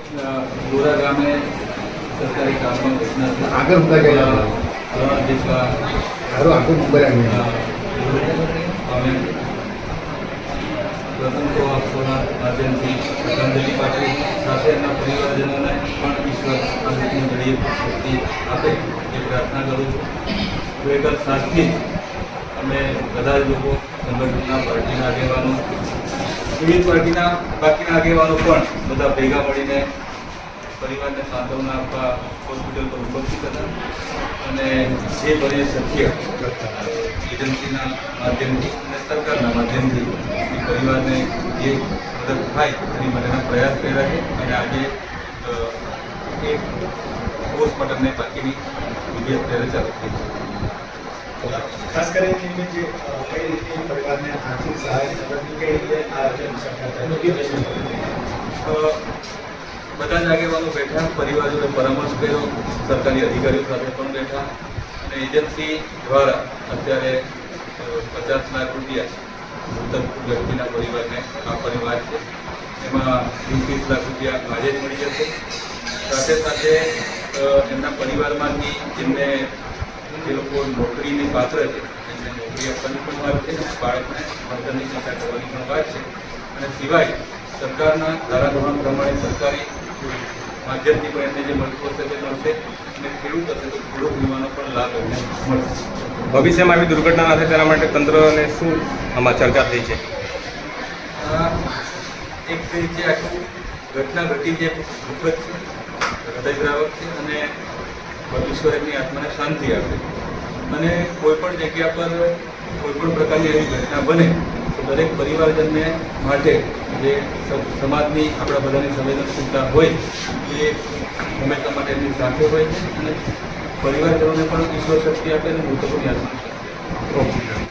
ગોરા ગામે સરકારી કામમાં ઘટના આગળ ઉભા ગયા 3 જેટલા સારું આખું નંબર અમે પ્રથમ તો આપોના માધ્યમથી શ્રદ્ધાંજલિ પાઠવી સાથે એમના પરિવારજનોને પણ ઈશ્વર શાંતિની ઘડીએ શક્તિ આપે એ પ્રાર્થના કરું છું. ખરેખર સાથી અમે બધા જ લોકો સંગઠનના પાર્ટીના આગેવાનો વિવિધ પાર્ટીના બાકીના આગેવાનો પણ બધા ભેગા મળીને પરિવારને સાંત્વના આપવા હોસ્પિટલ પર ઉપસ્થિત હતા અને જે બને શક્ય એજન્સીના માધ્યમથી અને સરકારના માધ્યમથી એ પરિવારને જે મદદ થાય એની માટેના પ્રયાસ કર્યા છે અને આજે એ પોસ્ટમોર્ટમને બાકીની વિધિ અત્યારે ચાલુ થઈ છે. ખાસ કરીને જે કઈ રીતે પરિવારને આર્થિક સહાય મદદની કઈ રીતે આયોજન સરકાર બધા જ આગેવાનો બેઠા, પરિવારોને પરામર્શ કર્યો, સરકારી અધિકારીઓ સાથે પણ બેઠા અને એજન્સી દ્વારા અત્યારે 50 લાખ રૂપિયા મૃતક વ્યક્તિના પરિવારને આપવાની વાત છે. એમાં 20 લાખ રૂપિયા આજે જ મળી જશે. સાથે સાથે એમના પરિવારમાંથી જેમને જે લોકો નોકરીની પાત્ર છે એમને નોકરી આપવાની પણ વાત છે, બાળકને ભણતરની ચિંતા કરવાની પણ વાત છે અને સિવાય સરકારના ધારાધોરણ પ્રમાણે સરકારી માધ્યમથી પણ એમને જે મળતું હશે તે મળશે અને ખેડૂત હશે તો ખેડૂત વીમાનો પણ લાભ એમને મળશે. ભવિષ્યમાં આવી દુર્ઘટના ના થાય તેના માટે તંત્રને શું આમાં ચર્ચા થઈ છે? એક જે આખું ઘટના ઘટી જે દુઃખદ છે, હૃદયદ્રાવક છે અને ઈશ્વર એમની આત્માને શાંતિ આપે અને કોઈ પણ જગ્યા પર કોઈ પણ પ્રકારની એવી ઘટના બને તો દરેક પરિવારજનને માટે જે સમાજની આપણા બધાની સંવેદનશીલતા હોય એ હંમેશા માટે એમની સાથે હોય છે અને પરિવારજનોને પણ ઈશ્વર શક્તિ આપે અને મૃતકોની આત્માને શાંતિ આપે.